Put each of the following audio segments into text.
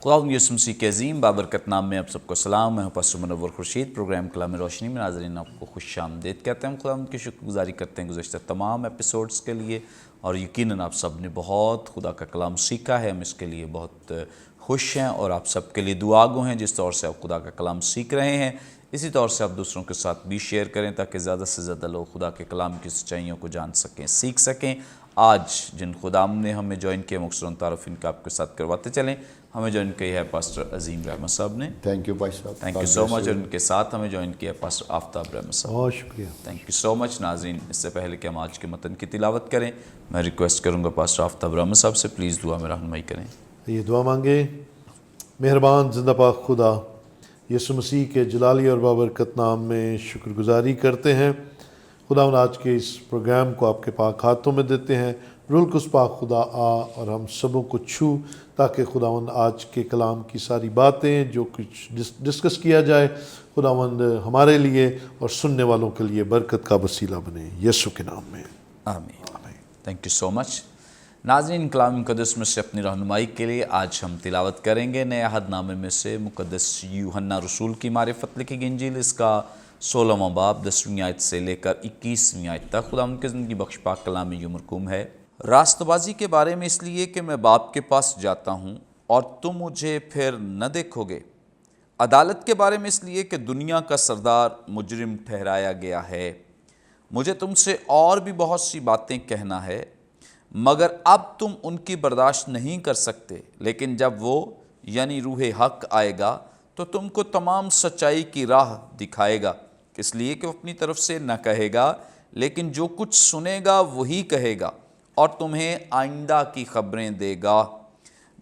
खुदा यसु मसीह के अज़ीम बाबरकत नाम में आप सबको सलाम। मैं हूँ पास्टर मुनव्वर खुर्शीद। प्रोग्राम कलाम रोशनी में नाज़रीन आपको खुशामदीद कहते हैं। खुदा उनकी शुक्रगुजारी करते हैं गुज़श्ता तमाम एपिसोड्स के लिए, और यकीनन आप सब ने बहुत खुदा का कलाम सीखा है। हम इसके लिए बहुत खुश हैं और आप सब के लिए दुआगो हैं। जिस तौर से आप खुदा का कलाम सीख रहे हैं, इसी तौर से आप दूसरों के साथ भी शेयर करें ताकि ज़्यादा से ज़्यादा लोग खुदा के कलाम की सच्चाइयों को जान सकें, सीख सकें। आज जिन खुदाम ने हमें ज्वाइन किया, मुख्तसरन तारुफ इनका आपके साथ करवाते चलें। हमें ज्वाइन किया है पास्टर अजीम रहमत साहब ने। थैंक यू भाई साहब, थैंक यू सो मच। और उनके साथ हमें ज्वाइन किया है पास्टर आफ्ताब रहमत साहब। बहुत शुक्रिया, थैंक यू सो मच। नाज़रीन, इससे पहले कि हम आज के मतन की तिलावत करें, मैं रिक्वेस्ट करूँगा पास्टर आफ्ताब रहमत साहब से प्लीज़ दुआ में रहनुमाई करें। ये दुआ मांगे। मेहरबान जिंदा पाक खुदा, यसु मसीह के जलाली और बाबरकत नाम में शुक्रगुजारी करते हैं। खुदा आज के इस प्रोग्राम को आपके पाक हाथों में देते हैं। रूल कुस पाक खुदा आ और हम सबों को छू, ताकि खुदावंद आज के कलाम की सारी बातें जो कुछ डिस्कस किया जाए खुदावंद हमारे लिए और सुनने वालों के लिए बरकत का वसीला बने, यीशु के नाम में आमीन। Thank you so much. नाज़रीन, कलाम मुक़द्दस में से अपनी रहनुमाई के लिए आज हम तिलावत करेंगे नए अहदनामे में से मुक़द्दस यूहन्ना रसूल की मारिफत लिखी गई इंजील, इसका 16वां बाब 10वीं आयत से लेकर 21वीं आयत तक। खुदा उनकी ज़िंदगी बख्श पाक कलाम में यूं मरकूम है। रास्तबाजी के बारे में इसलिए कि मैं बाप के पास जाता हूँ और तुम मुझे फिर न देखोगे। अदालत के बारे में इसलिए कि दुनिया का सरदार मुजरिम ठहराया गया है। मुझे तुमसे और भी बहुत सी बातें कहना है, मगर अब तुम उनकी बर्दाश्त नहीं कर सकते। लेकिन जब वो यानी रूह हक आएगा तो तुमको तमाम सच्चाई की राह दिखाएगा, इसलिए कि वो अपनी तरफ से न कहेगा, लेकिन जो कुछ सुनेगा वही कहेगा और तुम्हें आइंदा की खबरें देगा।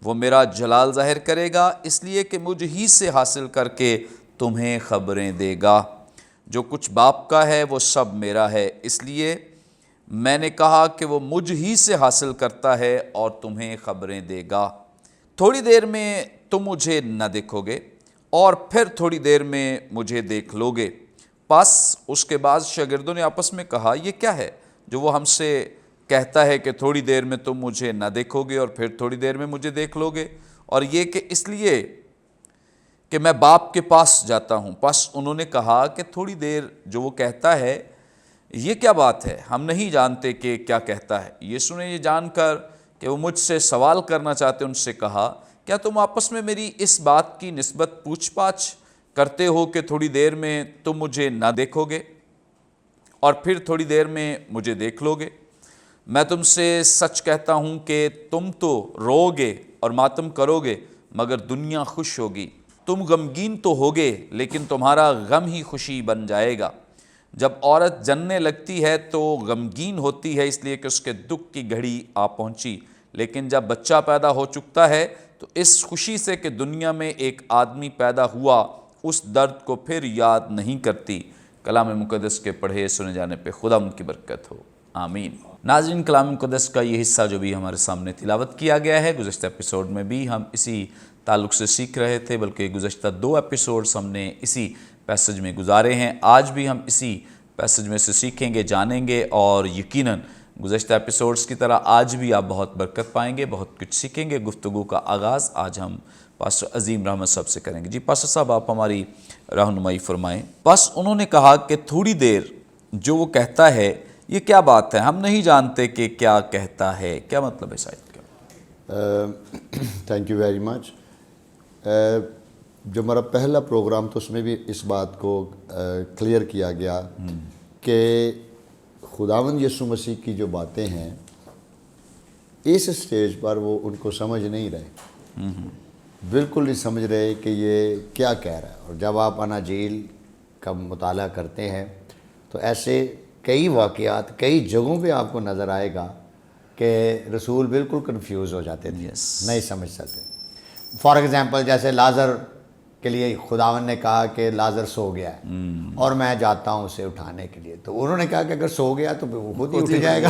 वो मेरा जलाल ज़ाहिर करेगा, इसलिए कि मुझ ही से हासिल करके तुम्हें खबरें देगा। जो कुछ बाप का है वो सब मेरा है, इसलिए मैंने कहा कि वो मुझ ही से हासिल करता है और तुम्हें खबरें देगा। थोड़ी देर में तुम मुझे न देखोगे और फिर थोड़ी देर में मुझे देख लोगे। बस उसके बाद शागिर्दों ने आपस में कहा, ये क्या है जो वो हमसे कहता है कि थोड़ी देर में तुम मुझे न देखोगे और फिर थोड़ी देर में मुझे देख लोगे, और ये कि इसलिए कि मैं बाप के पास जाता हूँ। बस उन्होंने कहा कि थोड़ी देर जो वो कहता है, ये क्या बात है, हम नहीं जानते कि क्या कहता है। यीशु ने ये जानकर कि वो मुझसे सवाल करना चाहते, उनसे कहा, क्या तुम आपस में मेरी इस बात की निस्बत पूछ पाछ करते हो कि थोड़ी देर में तुम मुझे ना देखोगे और फिर थोड़ी देर में मुझे देख लोगे? मैं तुमसे सच कहता हूँ कि तुम तो रोओगे और मातम करोगे, मगर दुनिया खुश होगी। तुम गमगीन तो होगे, लेकिन तुम्हारा गम ही खुशी बन जाएगा। जब औरत जनने लगती है तो गमगीन होती है, इसलिए कि उसके दुख की घड़ी आ पहुंची। लेकिन जब बच्चा पैदा हो चुकता है तो इस खुशी से कि दुनिया में एक आदमी पैदा हुआ, उस दर्द को फिर याद नहीं करती। कलाम मुक़द्दस के पढ़े सुने जाने पे खुदा उनकी बरकत हो, आमीन। नाज़रीन, कलाम मुक़द्दस का ये हिस्सा जो भी हमारे सामने तिलावत किया गया है, गुज़श्ता एपिसोड में भी हम इसी ताल्लुक़ से सीख रहे थे, बल्कि गुज़श्ता 2 एपिसोड्स हमने इसी पैसेज में गुजारे हैं। आज भी हम इसी पैसेज में से सीखेंगे, जानेंगे, और यकीनन गुज़श्ता एपिसोड्स की तरह आज भी आप बहुत बरकत पाएंगे, बहुत कुछ सीखेंगे। गुफ्तगू का आगाज़ आज हम पास्टर अजीम रहमत साहब से करेंगे। जी पास्टर साहब, आप हमारी रहनुमाई फरमाएं। बस उन्होंने कहा कि थोड़ी देर जो वो कहता है, ये क्या बात है, हम नहीं जानते कि क्या कहता है। क्या मतलब है शायद थैंक यू वेरी मच। जो हमारा पहला प्रोग्राम तो उसमें भी इस बात को क्लियर किया गया कि खुदावंद यीशु मसीह की जो बातें हैं इस स्टेज पर वो उनको समझ नहीं रहे, बिल्कुल नहीं समझ रहे कि ये क्या कह रहा है। और जब आप अनाजील का मुताला करते हैं तो ऐसे कई वाक़यात कई जगहों पे आपको नज़र आएगा कि रसूल बिल्कुल कंफ्यूज हो जाते थे, नहीं समझ सकते। फॉर एग्ज़ाम्पल, जैसे लाज़र के लिए खुदावन ने कहा कि लाज़र सो गया है और मैं जाता हूँ उसे उठाने के लिए, तो उन्होंने कहा कि अगर सो गया तो वो खुद ही उठ जाएगा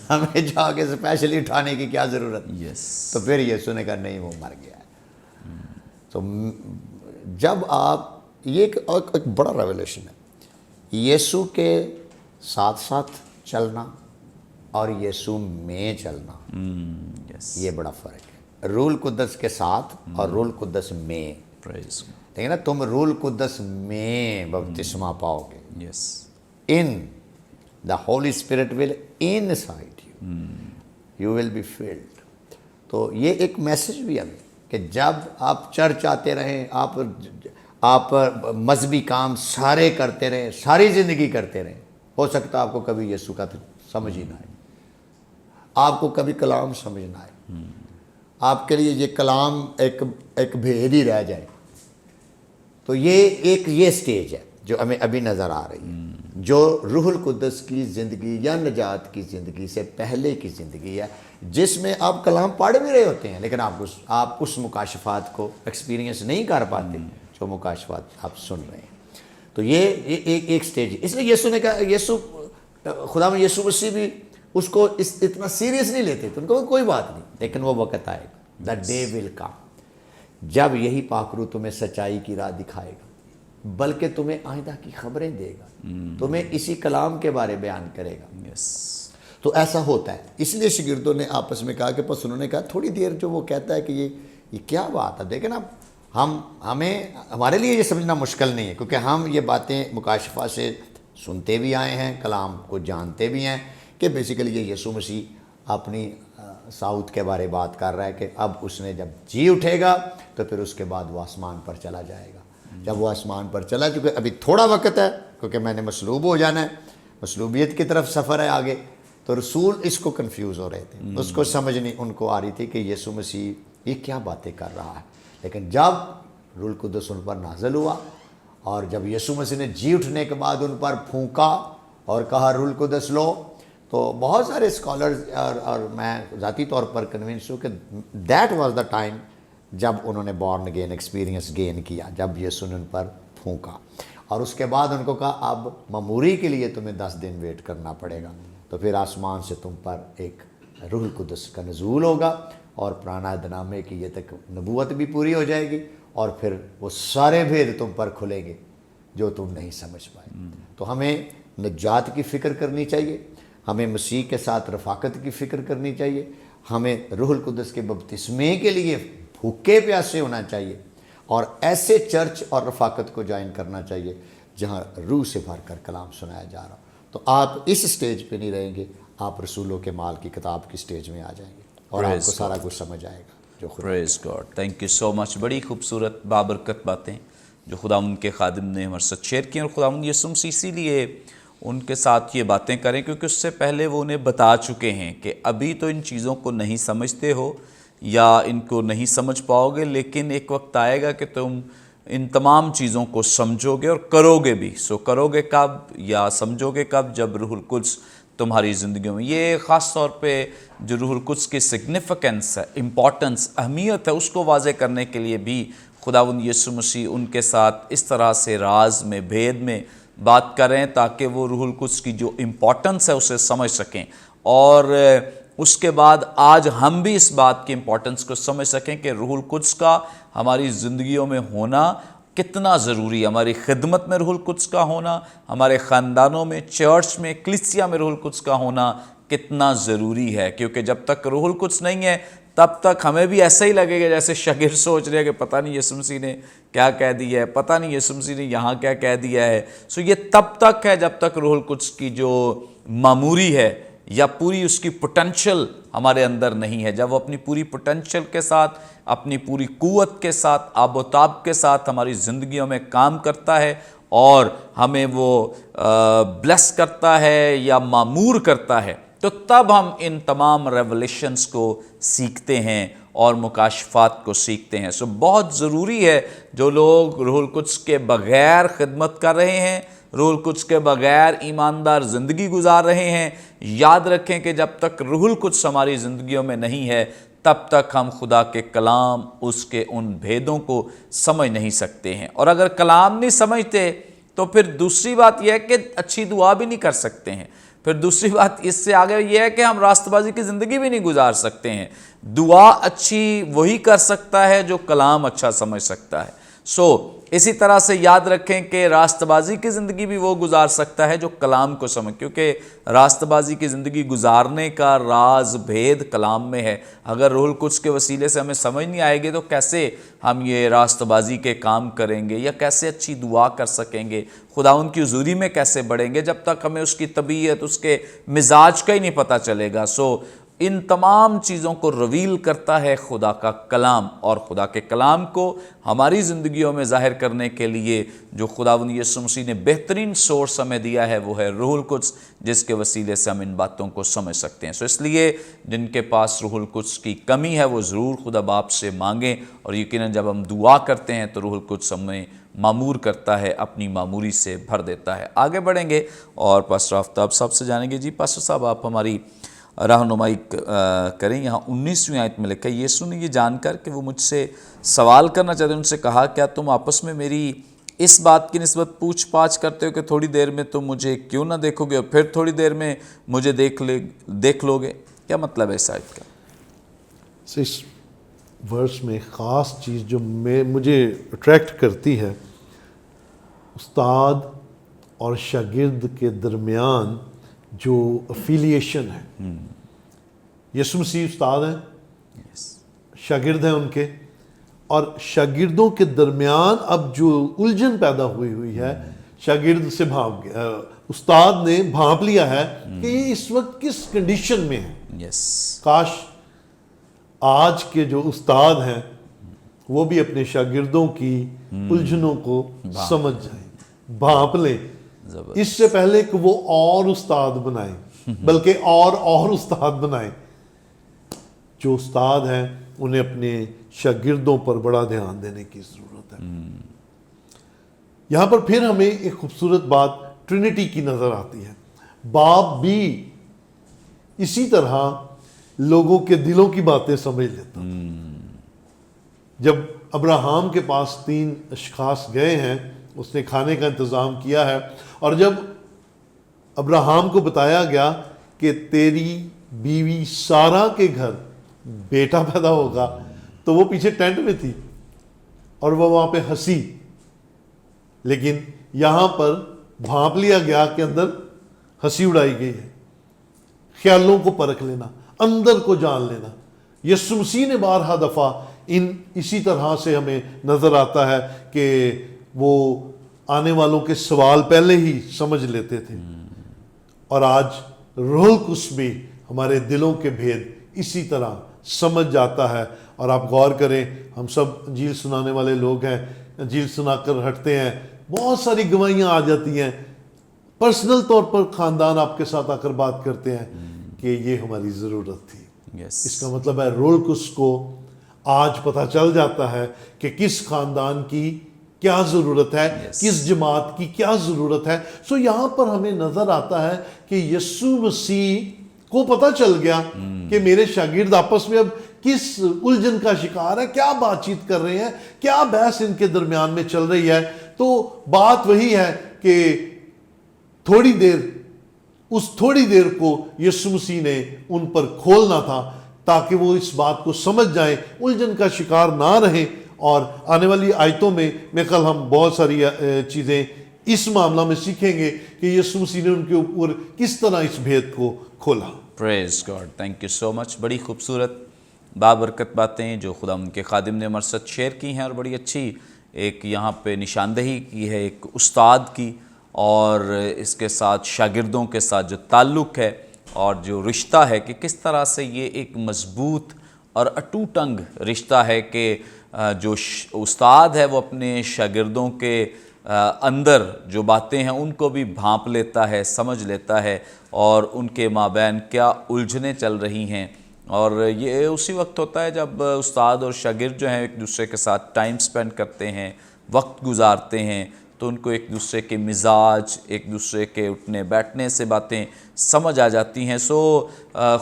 हमें जाके स्पेशली उठाने की क्या ज़रूरत। तो फिर यीशु ने कहा नहीं, वो मर गया है। तो जब आप ये एक बड़ा रेवलेशन है, यीशु के साथ साथ चलना और यीशु में चलना, ये बड़ा फ़र्क है। रूल कुद्दस के साथ और रूल कुद्दस में, Praise. ठीक है ना, तुम रूल कुद्दस में बपतिस्मा पाओगे, Yes. In the Holi spirit will inside you, you will be filled. तो ये एक मैसेज भी हमें कि जब आप चर्च आते रहें, आप मजहबी काम सारे करते रहें, सारी ज़िंदगी करते रहें, हो सकता है आपको कभी यीशु का समझ ही ना आए, आपको कभी कलाम समझ ना आए, आपके लिए ये कलाम एक भेद ही रह जाए। तो ये स्टेज है जो हमें अभी नज़र आ रही है, जो रूहुल कुद्दस की ज़िंदगी या निजात की ज़िंदगी से पहले की ज़िंदगी है, जिसमें आप कलाम पढ़ भी रहे होते हैं लेकिन आप उस मुकाशफात को एक्सपीरियंस नहीं कर पाते जो मुकाशफात आप सुन रहे हैं। तो ये एक स्टेज है। इसलिए यीशु ने कहा, खुदा यीशु मसीह भी उसको इतना सीरियस नहीं लेते थे, उनको कोई बात नहीं, लेकिन वो वक़्त आएगा, द डे विल कम, जब यही पाखरू तुम्हें सच्चाई की राह दिखाएगा, बल्कि तुम्हें आइंदा की खबरें देगा, तुम्हें इसी कलाम के बारे बयान करेगा। Yes. तो ऐसा होता है। इसलिए शागिर्दों ने आपस में कहा कि बस उन्होंने कहा थोड़ी देर जो वो कहता है कि ये क्या बात है, देखें ना, हमारे लिए ये समझना मुश्किल नहीं है, क्योंकि हम ये बातें मुकाशफा से सुनते भी आए हैं, कलाम को जानते भी हैं कि बेसिकली ये यीशु मसीह अपनी साउथ के बारे बात कर रहा है कि अब उसने जब जी उठेगा तो फिर उसके बाद वो आसमान पर चला जाएगा। जब वो आसमान पर चला, चूँकि अभी थोड़ा वक्त है, क्योंकि मैंने मसलूब हो जाना है, मसलूबियत की तरफ सफ़र है आगे, तो रसूल इसको कंफ्यूज हो रहे थे, उसको समझ नहीं उनको आ रही थी कि यीशु मसीह ये क्या बातें कर रहा है। लेकिन जब रूहुल कुद्दस उन पर नाज़िल हुआ और जब यीशु मसीह ने जी उठने के बाद उन पर फूंका और कहा रूहुल कुद्दस लो, तो बहुत सारे स्कॉलर्स और मैं ज़ाती तौर पर कन्विंस हूँ कि दैट वाज द टाइम जब उन्होंने बॉर्न अगेन एक्सपीरियंस गेन किया, जब यीशु ने उन पर फूंका और उसके बाद उनको कहा अब ममूरी के लिए तुम्हें 10 दिन वेट करना पड़ेगा, तो फिर आसमान से तुम पर एक रूहुल कुद्दस का नज़ूल होगा और पुराना अहदनामे की ये तक नबूवत भी पूरी हो जाएगी और फिर वो सारे भेद तुम पर खुलेंगे जो तुम नहीं समझ पाए। तो हमें निजात की फ़िक्र करनी चाहिए, हमें मसीह के साथ रफ़ाकत की फ़िक्र करनी चाहिए, हमें रूहुल कुद्दस के बपतिस्मे के लिए भूखे प्यासे होना चाहिए और ऐसे चर्च और रफ़ाकत को ज्वाइन करना चाहिए जहाँ रूह से भर कर कलाम सुनाया जा रहा हो। तो आप इस स्टेज पे नहीं रहेंगे, आप रसूलों के माल की किताब की स्टेज में आ जाएंगे और Praise आपको सारा कुछ समझ आएगा जो खुदा। Praise God, thank you so much. बड़ी खूबसूरत बाबरकत बातें जो खुदावंद के खादिम ने हमारे साथ शेयर की, और खुदावंद यीशु मसीह इसीलिए उनके साथ ये बातें करें क्योंकि उससे पहले वो उन्हें बता चुके हैं कि अभी तो इन चीज़ों को नहीं समझते हो या इनको नहीं समझ पाओगे, लेकिन एक वक्त आएगा कि तुम इन तमाम चीज़ों को समझोगे और करोगे भी। सो करोगे कब या समझोगे कब? जब रूहुल कुद्स तुम्हारी ज़िंदगियों में। ये ख़ास तौर पे जो रूहुल कुद्स की सिग्निफिकेंस है, इम्पॉर्टेंस, अहमियत है, उसको वाज़े करने के लिए भी खुदावंद यीशु मसीह उनके साथ इस तरह से राज में, भेद में बात करें ताकि वो रूहुल कुद्स की जो इम्पॉर्टेंस है उसे समझ सकें और उसके बाद आज हम भी इस बात की इम्पॉर्टेंस को समझ सकें कि रूहुल कुद्स का हमारी ज़िंदगियों में होना कितना ज़रूरी है। हमारी खिदमत में रूहुल कुद्स का होना, हमारे ख़ानदानों में, चर्च में, कलीसिया में रूहुल कुद्स का होना कितना ज़रूरी है, क्योंकि जब तक रूहुल कुद्स नहीं है तब तक हमें भी ऐसा ही लगेगा जैसे शागिर्द सोच रहे हैं कि पता नहीं यीशु मसीह ने क्या कह दिया है, पता नहीं यीशु मसीह ने यहाँ क्या कह दिया है। सो ये तब तक है जब तक रूहुल कुद्स की जो मामूरी है या पूरी उसकी पोटेंशियल हमारे अंदर नहीं है। जब वो अपनी पूरी पोटेंशियल के साथ, अपनी पूरी कुव्वत के साथ, आबोताब के साथ हमारी ज़िंदगियों में काम करता है और हमें वो ब्लेस करता है या मामूर करता है, तो तब हम इन तमाम रेवलेशंस को सीखते हैं और मुकाशफात को सीखते हैं। सो बहुत ज़रूरी है जो लोग रूहुल कुद्स के बग़ैर खिदमत कर रहे हैं, रूहुल कुद्स के बग़ैर ईमानदार ज़िंदगी गुजार रहे हैं, याद रखें कि जब तक रूहुल कुद्स हमारी ज़िंदगियों में नहीं है तब तक हम खुदा के कलाम, उसके उन भेदों को समझ नहीं सकते हैं। और अगर कलाम नहीं समझते तो फिर दूसरी बात यह है कि अच्छी दुआ भी नहीं कर सकते हैं। फिर दूसरी बात इससे आगे यह है कि हम रास्तबाजी की ज़िंदगी भी नहीं गुजार सकते हैं। दुआ अच्छी वही कर सकता है जो कलाम अच्छा समझ सकता है। सो اسی طرح سے یاد رکھیں کہ راست بازی کی زندگی بھی وہ گزار سکتا ہے جو کلام کو سمجھ، کیونکہ راست بازی کی زندگی گزارنے کا راز بھید کلام میں ہے۔ اگر روح القدس کے وسیلے سے ہمیں سمجھ نہیں آئے گی تو کیسے ہم یہ راست بازی کے کام کریں گے، یا کیسے اچھی دعا کر سکیں گے، خداوند کی حضوری میں کیسے بڑھیں گے، جب تک ہمیں اس کی طبیعت، اس کے مزاج کا ہی نہیں پتہ چلے گا۔ ان تمام چیزوں کو ریویل کرتا ہے خدا کا کلام، اور خدا کے کلام کو ہماری زندگیوں میں ظاہر کرنے کے لیے جو خداوند یسوع مسیح نے بہترین سورس ہمیں دیا ہے وہ ہے روح القدس، جس کے وسیلے سے ہم ان باتوں کو سمجھ سکتے ہیں۔ اس لیے جن کے پاس روح القدس کی کمی ہے وہ ضرور خدا باپ سے مانگیں، اور یقیناً جب ہم دعا کرتے ہیں تو روح القدس ہمیں معمور کرتا ہے، اپنی معموری سے بھر دیتا ہے۔ آگے بڑھیں گے اور پاسٹر آفتاب صاحب سے جانیں گے۔ جی پاسٹر صاحب، آپ ہماری رہنمائی کریں۔ یہاں 19ویں آیت میں لکھا ہے، یسوع نے یہ جان کر کہ وہ مجھ سے سوال کرنا چاہتے ہیں، ان سے کہا کیا تم آپس میں میری اس بات کی نسبت پوچھ پاچھ کرتے ہو کہ تھوڑی دیر میں تم مجھے کیوں نہ دیکھو گے اور پھر تھوڑی دیر میں مجھے دیکھ لو گے؟ کیا مطلب ہے اس آیت کا؟ اس ورس میں خاص چیز جو مجھے اٹریکٹ کرتی ہے، استاد اور شاگرد کے درمیان جو افیلیشن ہے۔ یسوع مسیح استاد ہیں، شاگرد ہیں ان کے، اور شاگردوں کے درمیان اب جو الجھن پیدا ہوئی ہے، شاگرد سے بھانپ گیا، استاد نے بھانپ لیا ہے کہ یہ اس وقت کس کنڈیشن میں ہے۔ کاش آج کے جو استاد ہیں وہ بھی اپنے شاگردوں کی الجھنوں کو سمجھ جائیں، بھانپ لیں، اس سے پہلے کہ وہ اور استاد بنائیں، بلکہ اور استاد بنائیں۔ جو استاد ہیں انہیں اپنے شاگردوں پر بڑا دھیان دینے کی ضرورت ہے۔ یہاں پر پھر ہمیں ایک خوبصورت بات ٹرینٹی کی نظر آتی ہے۔ باپ بھی اسی طرح لوگوں کے دلوں کی باتیں سمجھ لیتا تھا۔ جب ابراہیم کے پاس 3 اشخاص گئے ہیں، اس نے کھانے کا انتظام کیا ہے، اور جب ابراہیم کو بتایا گیا کہ تیری بیوی سارا کے گھر بیٹا پیدا ہوگا، تو وہ پیچھے ٹینٹ میں تھی اور وہ وہاں پہ ہنسی، لیکن یہاں پر بھانپ لیا گیا کہ اندر ہنسی اڑائی گئی ہے۔ خیالوں کو پرکھ لینا، اندر کو جان لینا۔ یسوع مسیح نے بارہا دفعہ اسی طرح سے ہمیں نظر آتا ہے کہ وہ آنے والوں کے سوال پہلے ہی سمجھ لیتے تھے، اور آج روح القدس بھی ہمارے دلوں کے بھید اسی طرح سمجھ جاتا ہے۔ اور آپ غور کریں، ہم سب انجیل سنانے والے لوگ ہیں، انجیل سنا کر ہٹتے ہیں، بہت ساری گواہیاں آ جاتی ہیں، پرسنل طور پر خاندان آپ کے ساتھ آ کر بات کرتے ہیں کہ یہ ہماری ضرورت تھی۔ اس کا مطلب ہے روح القدس کو آج پتہ چل جاتا ہے کہ کس خاندان کی کیا ضرورت ہے، کس جماعت کی کیا ضرورت ہے۔ یہاں پر ہمیں نظر آتا ہے کہ یسوع مسیح کو پتہ چل گیا کہ میرے شاگرد آپس میں اب کس الجھن کا شکار ہے، کیا بات چیت کر رہے ہیں، کیا بحث ان کے درمیان میں چل رہی ہے۔ تو بات وہی ہے کہ تھوڑی دیر کو یسوع مسیح نے ان پر کھولنا تھا تاکہ وہ اس بات کو سمجھ جائیں، الجھن کا شکار نہ رہیں۔ اور آنے والی آیتوں میں کل ہم بہت ساری چیزیں اس معاملہ میں سیکھیں گے کہ یسوع مسیح نے ان کے اوپر کس طرح اس بھید کو کھولا۔ پریز گاڈ، تھینک یو سو مچ۔ بڑی خوبصورت بابرکت باتیں جو خدا ان کے خادم نے ہمارے ساتھ شیئر کی ہیں، اور بڑی اچھی ایک یہاں پہ نشاندہی کی ہے ایک استاد کی، اور اس کے ساتھ شاگردوں کے ساتھ جو تعلق ہے اور جو رشتہ ہے کہ کس طرح سے یہ ایک مضبوط اور اٹوٹ انگ رشتہ ہے کہ جو استاد ہے وہ اپنے شاگردوں کے اندر جو باتیں ہیں ان کو بھی بھانپ لیتا ہے، سمجھ لیتا ہے، اور ان کے مابین کیا الجھنیں چل رہی ہیں۔ اور یہ اسی وقت ہوتا ہے جب استاد اور شاگرد جو ہیں ایک دوسرے کے ساتھ ٹائم سپینڈ کرتے ہیں، وقت گزارتے ہیں، تو ان کو ایک دوسرے کے مزاج، ایک دوسرے کے اٹھنے بیٹھنے سے باتیں سمجھ آ جاتی ہیں۔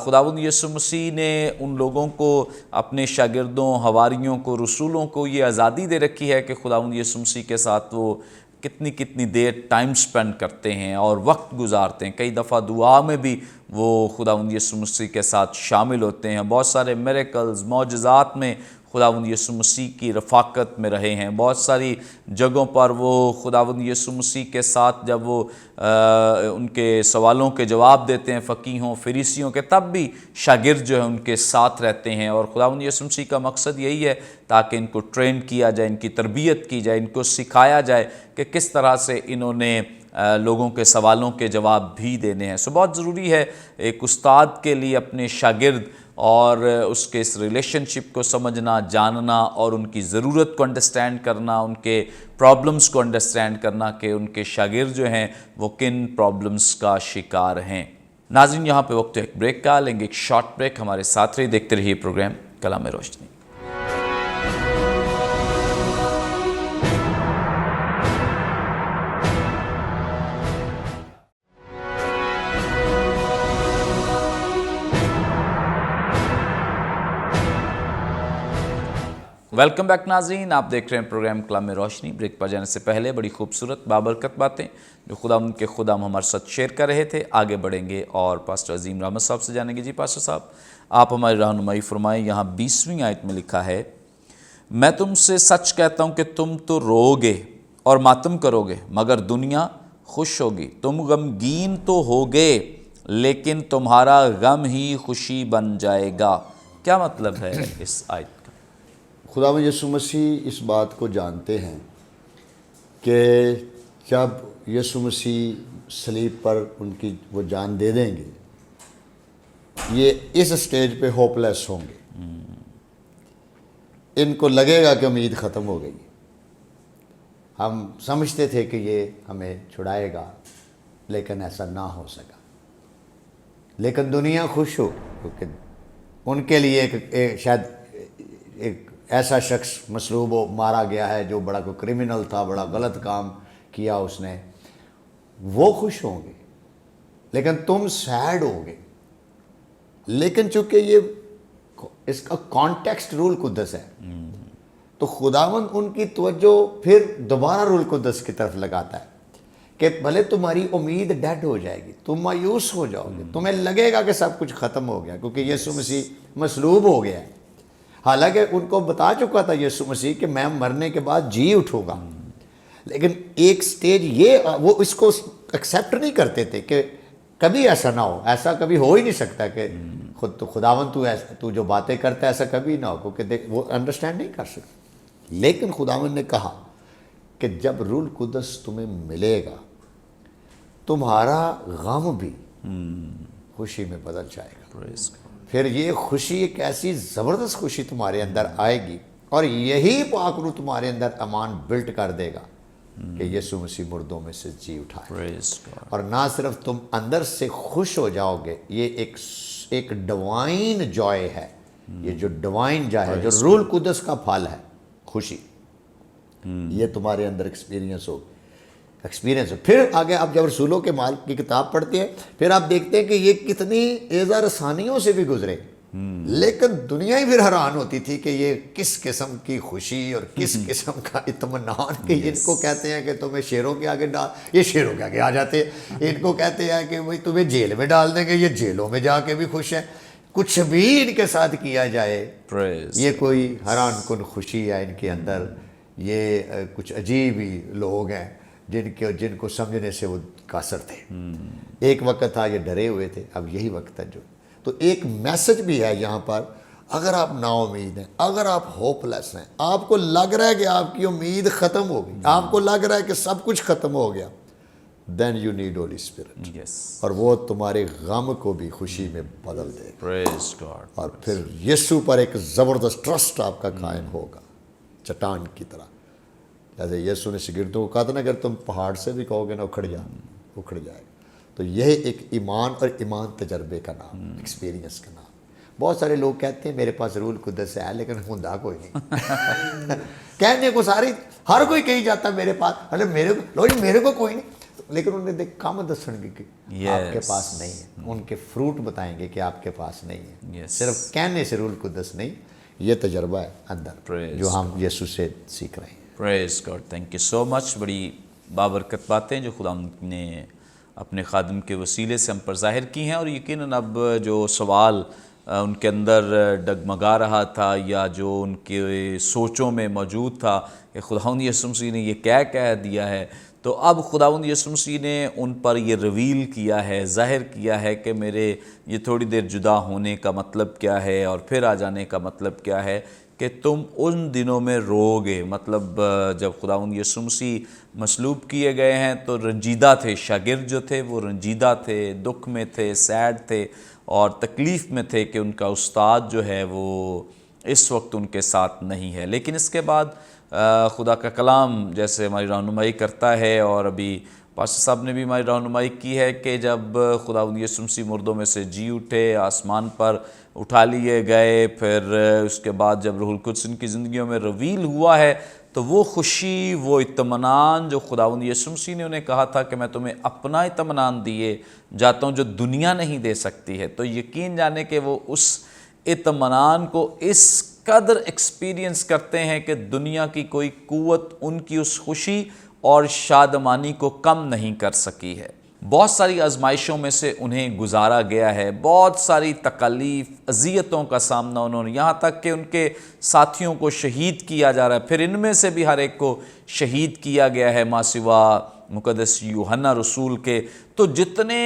خداوند یسوع مسیح نے ان لوگوں کو، اپنے شاگردوں، حواریوں کو، رسولوں کو یہ آزادی دے رکھی ہے کہ خداوند یسوع مسیح کے ساتھ وہ کتنی دیر ٹائم سپینڈ کرتے ہیں اور وقت گزارتے ہیں۔ کئی دفعہ دعا میں بھی وہ خداوند یسوع مسیح کے ساتھ شامل ہوتے ہیں۔ بہت سارے میریکلز، معجزات میں खुदावंद यीशु मसीह की रफ़ाकत में रहे हैं। बहुत सारी जगहों पर वो खुदावंद यीशु मसीह के साथ जब वो उनके सवालों के जवाब देते हैं फ़कीहों फरीसियों के, तब भी शागिर्द जो है उनके साथ रहते हैं। और खुदावंद यीशु मसीह का मकसद यही है ताकि इनको ट्रेन किया जाए, इनकी तरबियत की जाए, इनको सिखाया जाए कि किस तरह से इन्होंने लोगों के सवालों के जवाब भी देने हैं। सो बहुत ज़रूरी है एक उस्ताद के लिए अपने शागिर्द और उसके इस रिलेशनशिप को समझना, जानना और उनकी ज़रूरत को अंडरस्टैंड करना, उनके प्रॉब्लम्स को अंडरस्टैंड करना कि उनके शागिर्द जो हैं वो किन प्रॉब्लम्स का शिकार हैं। नाज़रीन, यहाँ पे वक्त एक ब्रेक का, लेंगे एक शॉर्ट ब्रेक। हमारे साथ रहिए, देखते रहिए प्रोग्राम कलाम रोशनी। वेलकम बैक नाज़रीन, आप देख रहे हैं प्रोग्राम कलाम रोशनी। ब्रेक पर जाने से पहले बड़ी खूबसूरत बाबरकत बातें जो खुदावंद के खुदाम हमारे साथ शेयर कर रहे थे, आगे बढ़ेंगे और पास्टर अजीम रहमत साहब से जानेंगे। जी पास्टर साहब, आप हमारी रहनुमाई फरमाएं। यहाँ 20वीं आयत में लिखा है, मैं तुमसे सच कहता हूँ कि तुम तो रोओगे और मातम करोगे मगर दुनिया खुश होगी। तुम गमगीन तो होगे लेकिन तुम्हारा गम ही खुशी बन जाएगा। क्या मतलब है इस आयत का? खुदावंद यीशु मसीह इस बात को जानते हैं कि जब यीशु मसीह सलीब पर उनकी वो जान दे देंगे, ये इस स्टेज पे होपलेस होंगे। इनको लगेगा कि उम्मीद ख़त्म हो गई। हम समझते थे कि ये हमें छुड़ाएगा, लेकिन ऐसा ना हो सका। लेकिन दुनिया खुश हो, क्योंकि उनके लिए शायद एक ऐसा शख्स मसलूब हो, मारा गया है जो बड़ा कोई क्रिमिनल था, बड़ा गलत काम किया उसने, वो खुश होंगे। लेकिन तुम सैड होगे। लेकिन चूंकि ये इसका कॉन्टेक्स्ट रूल कुद्दस है, तो खुदावंद उनकी तवज्जो फिर दोबारा रूल कुद्दस की तरफ लगाता है कि भले तुम्हारी उम्मीद डेड हो जाएगी, तुम मायूस हो जाओगे, तुम्हें लगेगा कि सब कुछ ख़त्म हो गया क्योंकि यीशु मसीह मसलूब हो गया है। हालांकि उनको बता चुका था यीशु मसीह कि मैं मरने के बाद जी उठूंगा, लेकिन एक स्टेज ये वो इसको एक्सेप्ट नहीं करते थे कि कभी ऐसा ना हो, ऐसा कभी हो ही नहीं सकता कि खुदावंद तू जो बातें करता है ऐसा कभी ना हो, क्योंकि देख वो अंडरस्टैंड नहीं कर सकते। लेकिन खुदावंद ने कहा कि जब रूल कुदस तुम्हें मिलेगा, तुम्हारा गम भी खुशी में बदल जाएगा। फिर ये खुशी एक ऐसी ज़बरदस्त खुशी तुम्हारे अंदर आएगी और यही पाक रूह तुम्हारे अंदर अमान बिल्ट कर देगा कि यीशु मसीह मुर्दों में से जी उठा। और ना सिर्फ तुम अंदर से खुश हो जाओगे, ये एक डिवाइन जॉय है। ये जो डिवाइन जॉय है, जो रूल कुदस का फल है, खुशी, ये तुम्हारे अंदर एक्सपीरियंस हो। फिर आगे आप जब रसूलों के माल की किताब पढ़ते हैं, फिर आप देखते हैं कि ये कितनी एज़ा रसानियों से भी गुजरे, लेकिन दुनिया ही फिर हैरान होती थी कि ये किस किस्म की खुशी और किस किस्म का इत्मीनान कि इनको कहते हैं कि तुम्हें शेरों के आगे डाल, ये शेरों के आगे आ जाते हैं। इनको कहते हैं कि भाई तुम्हें जेल में डाल देंगे, ये जेलों में जाके भी खुश हैं। कुछ भी इनके साथ किया जाए, ये कोई हैरान कुन खुशी है इनके अंदर। ये कुछ अजीब ही लोग हैं जिनको समझने से वो कासर थे। एक वक्त था ये डरे हुए थे, अब यही वक्त है जो। तो एक मैसेज भी है यहाँ पर, अगर आप नाउमीद हैं, अगर आप होपलेस हैं, आपको लग रहा है कि आपकी उम्मीद ख़त्म हो गई, आपको लग रहा है कि सब कुछ ख़त्म हो गया, then you need holy spirit, और वो तुम्हारे गम को भी खुशी में बदल देगा। Praise God. और फिर यीशु पर एक ज़बरदस्त ट्रस्ट आपका कायम होगा, चट्टान की तरह। जैसे यीशु ने शागिर्दों को कहा था ना, अगर तुम पहाड़ से भी कहोगे ना उखड़ जाएगा। तो यह एक ईमान और ईमान तजर्बे का नाम, एक्सपीरियंस का नाम। बहुत सारे लोग कहते हैं मेरे पास रूल कुदस है, लेकिन हुंदा कोई नहीं। कहने को सारी हर कोई कही जाता मेरे पास, अरे मेरे को कोई नहीं, लेकिन उन्हें देख काम दसणगे कि आपके पास नहीं है। उनके फ्रूट बताएंगे कि आपके पास नहीं है। सिर्फ कहने से रूल कुदस नहीं, ये तजर्बा है अंदर जो हम यीशु से सीख रहे हैं। Praise God, thank you so much. बड़ी बाबरकत बातें जो खुदा ने अपने खादिम के वसीले से हम पर ज़ाहिर की हैं। और यकीनन अब जो सवाल ان کے اندر ڈگمگا رہا تھا یا جو ان کے سوچوں میں موجود تھا کہ خداوند یسوع مسیح نے یہ کیا کہہ دیا ہے، تو اب خداوند یسوع مسیح نے ان پر یہ ریویل کیا ہے، ظاہر کیا ہے کہ میرے یہ تھوڑی دیر جدا ہونے کا مطلب کیا ہے اور پھر آ جانے کا مطلب کیا ہے، کہ تم ان دنوں میں رو گے۔ مطلب جب خداوند یسوع مسیح مصلوب کیے گئے ہیں تو رنجیدہ تھے، شاگرد جو تھے وہ رنجیدہ تھے، دکھ میں تھے، سیڈ تھے اور تکلیف میں تھے کہ ان کا استاد جو ہے وہ اس وقت ان کے ساتھ نہیں ہے۔ لیکن اس کے بعد خدا کا کلام جیسے ہماری رہنمائی کرتا ہے، اور ابھی پاسٹر صاحب نے بھی ہماری رہنمائی کی ہے کہ جب خداوند یسوع مسیح مردوں میں سے جی اٹھے، آسمان پر اٹھا لیے گئے، پھر اس کے بعد جب روح القدس ان کی زندگیوں میں رویل ہوا ہے، تو وہ خوشی، وہ اطمینان جو خداوند یسوع مسیح نے انہیں کہا تھا کہ میں تمہیں اپنا اطمینان دیے جاتا ہوں جو دنیا نہیں دے سکتی ہے، تو یقین جانے کہ وہ اس اطمینان کو اس قدر ایکسپیرینس کرتے ہیں کہ دنیا کی کوئی قوت ان کی اس خوشی اور شادمانی کو کم نہیں کر سکی ہے۔ بہت ساری آزمائشوں میں سے انہیں گزارا گیا ہے، بہت ساری تکالیف، اذیتوں کا سامنا انہوں نے، یہاں تک کہ ان کے ساتھیوں کو شہید کیا جا رہا ہے، پھر ان میں سے بھی ہر ایک کو شہید کیا گیا ہے ماں سوا مقدس یوحنا رسول کے۔ تو جتنے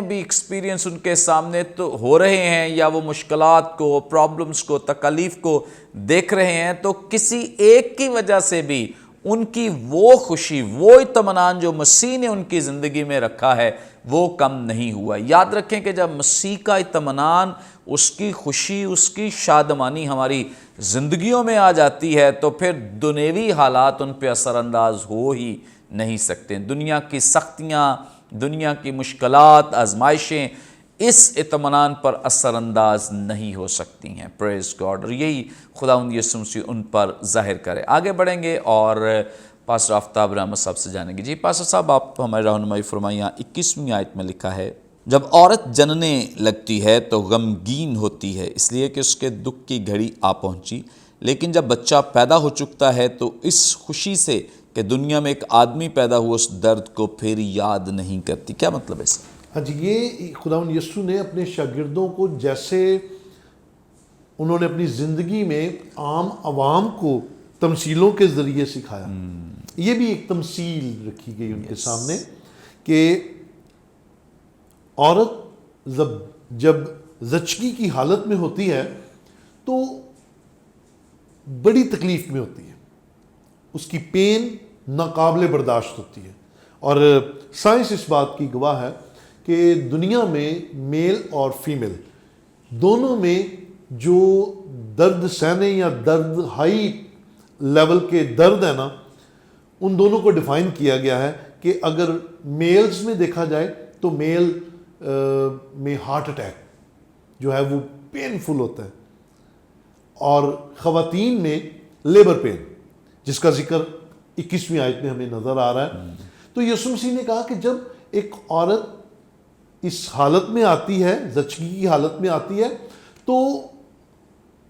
بھی ایکسپیرینس ان کے سامنے تو ہو رہے ہیں، یا وہ مشکلات کو، پرابلمز کو، تکالیف کو دیکھ رہے ہیں، تو کسی ایک کی وجہ سے بھی ان کی وہ خوشی، وہ اطمینان جو مسیح نے ان کی زندگی میں رکھا ہے وہ کم نہیں ہوا۔ یاد رکھیں کہ جب مسیح کا اطمینان، اس کی خوشی، اس کی شادمانی ہماری زندگیوں میں آ جاتی ہے تو پھر دنیوی حالات ان پہ اثر انداز ہو ہی نہیں سکتے۔ دنیا کی سختیاں، دنیا کی مشکلات، آزمائشیں اس اطمینان پر اثر انداز نہیں ہو سکتی ہیں۔ پریز گاڈ، اور یہی خداوند یسوع مسیح ان پر ظاہر کرے۔ آگے بڑھیں گے اور پاسٹر آفتاب رحمت صاحب سے جانیں گے۔ جی پاسٹر صاحب، آپ ہماری رہنمائی فرمائیں۔ یہاں 21ویں آیت میں لکھا ہے، جب عورت جننے لگتی ہے تو غمگین ہوتی ہے اس لیے کہ اس کے دکھ کی گھڑی آ پہنچی، لیکن جب بچہ پیدا ہو چکتا ہے تو اس خوشی سے کہ دنیا میں ایک آدمی پیدا ہوا اس درد کو پھر یاد نہیں کرتی۔ کیا مطلب ہے اس کا؟ ہاں جی، یہ خداوند یسوع نے اپنے شاگردوں کو جیسے انہوں نے اپنی زندگی میں عام عوام کو تمثیلوں کے ذریعے سکھایا، یہ بھی ایک تمثیل رکھی گئی ان کے سامنے کہ عورت جب زچگی کی حالت میں ہوتی ہے تو بڑی تکلیف میں ہوتی ہے، اس کی پین ناقابل برداشت ہوتی ہے، اور سائنس اس بات کی گواہ ہے کہ دنیا میں میل اور فیمیل دونوں میں جو درد سہنے یا درد ہائی لیول کے درد ہے نا، ان دونوں کو ڈیفائن کیا گیا ہے کہ اگر میلز میں دیکھا جائے تو میل میں ہارٹ اٹیک جو ہے وہ پینفل ہوتا ہے، اور خواتین میں لیبر پین، جس کا ذکر 21ویں آیت میں ہمیں نظر آ رہا ہے۔ تو یسوع مسیح نے کہا کہ جب ایک عورت اس حالت میں آتی ہے، زچگی کی حالت میں آتی ہے، تو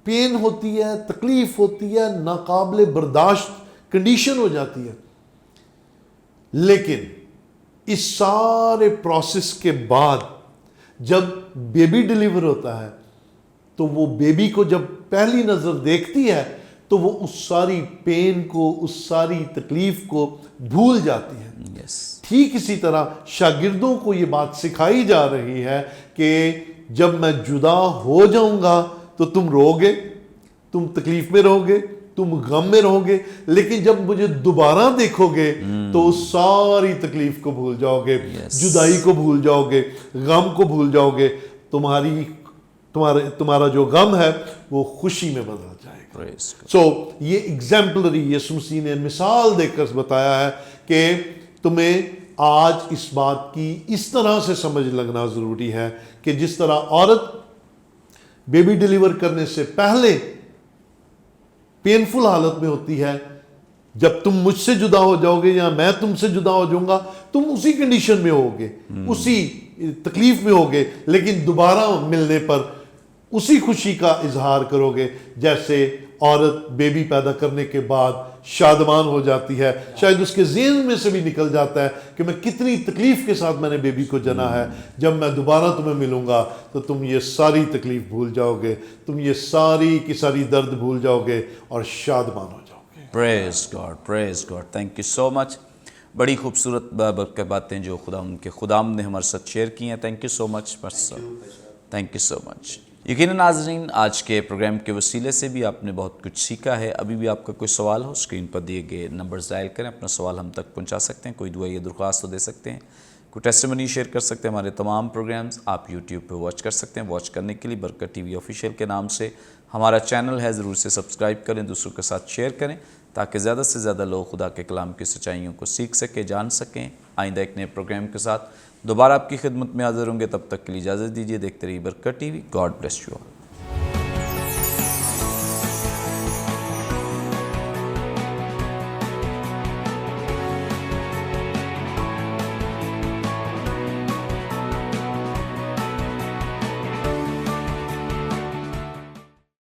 پین ہوتی ہے، تکلیف ہوتی ہے، ناقابل برداشت کنڈیشن ہو جاتی ہے، لیکن اس سارے پروسیس کے بعد جب بیبی ڈیلیور ہوتا ہے تو وہ بیبی کو جب پہلی نظر دیکھتی ہے تو وہ اس ساری پین کو، اس ساری تکلیف کو بھول جاتی ہے۔ ٹھیک اسی طرح شاگردوں کو یہ بات سکھائی جا رہی ہے کہ جب میں جدا ہو جاؤں گا تو تم رو گے، تم تکلیف میں رہو گے، تم غم میں رہو گے، لیکن جب مجھے دوبارہ دیکھو گے تو اس ساری تکلیف کو بھول جاؤ گے، جدائی کو بھول جاؤ گے، غم کو بھول جاؤ گے، تمہارا جو غم ہے وہ خوشی میں بدل جائے گا۔ یہ ایگزامپلری یسوع مسیح نے مثال دے کر بتایا ہے کہ تمہیں آج اس بات کی اس طرح سے سمجھ لگنا ضروری ہے کہ جس طرح عورت بیبی ڈیلیور کرنے سے پہلے پینفل حالت میں ہوتی ہے، جب تم مجھ سے جدا ہو جاؤ گے یا میں تم سے جدا ہو جاؤں گا تم اسی کنڈیشن میں ہوگے، اسی تکلیف میں ہوگے، لیکن دوبارہ ملنے پر اسی خوشی کا اظہار کرو گے جیسے औरत बेबी पैदा करने के बाद शादमान हो जाती है, शायद उसके ज़हन में से भी निकल जाता है कि मैं कितनी तकलीफ़ के साथ मैंने बेबी को जना है, जब मैं दोबारा तुम्हें मिलूँगा तो तुम ये सारी तकलीफ़ भूल जाओगे, तुम ये सारी की सारी दर्द भूल जाओगे और शादमान हो जाओगे। Praise God, thank you so much. बड़ी खूबसूरत बातें जो खुदाम ने हमारे साथ शेयर की हैं। Thank you so much pastor, thank you so much. यकीनन नाज़रीन, आज के प्रोग्राम के वसीले से भी आपने बहुत कुछ सीखा है। अभी भी आपका कोई सवाल हो, स्क्रीन पर दिए गए नंबर डायल करें, अपना सवाल हम तक पहुंचा सकते हैं। कोई दुआ या दरख्वास्त तो दे सकते हैं, कोई टेस्टिमनी शेयर कर सकते हैं। हमारे तमाम प्रोग्राम्स आप यूट्यूब पे वॉच कर सकते हैं। वॉच करने के लिए बरकत टीवी ऑफिशियल के नाम से हमारा चैनल है, ज़रूर से सब्सक्राइब करें, दूसरों के साथ शेयर करें, ताकि ज़्यादा से ज़्यादा लोग खुदा के कलाम की सच्चाइयों को सीख सकें, जान सकें। आइंदा एक नए प्रोग्राम के साथ दोबारा आपकी खिदमत में हाजिर होंगे। तब तक के लिए इजाज़त दीजिए। देखते रहिए बरकत TV. God bless you all.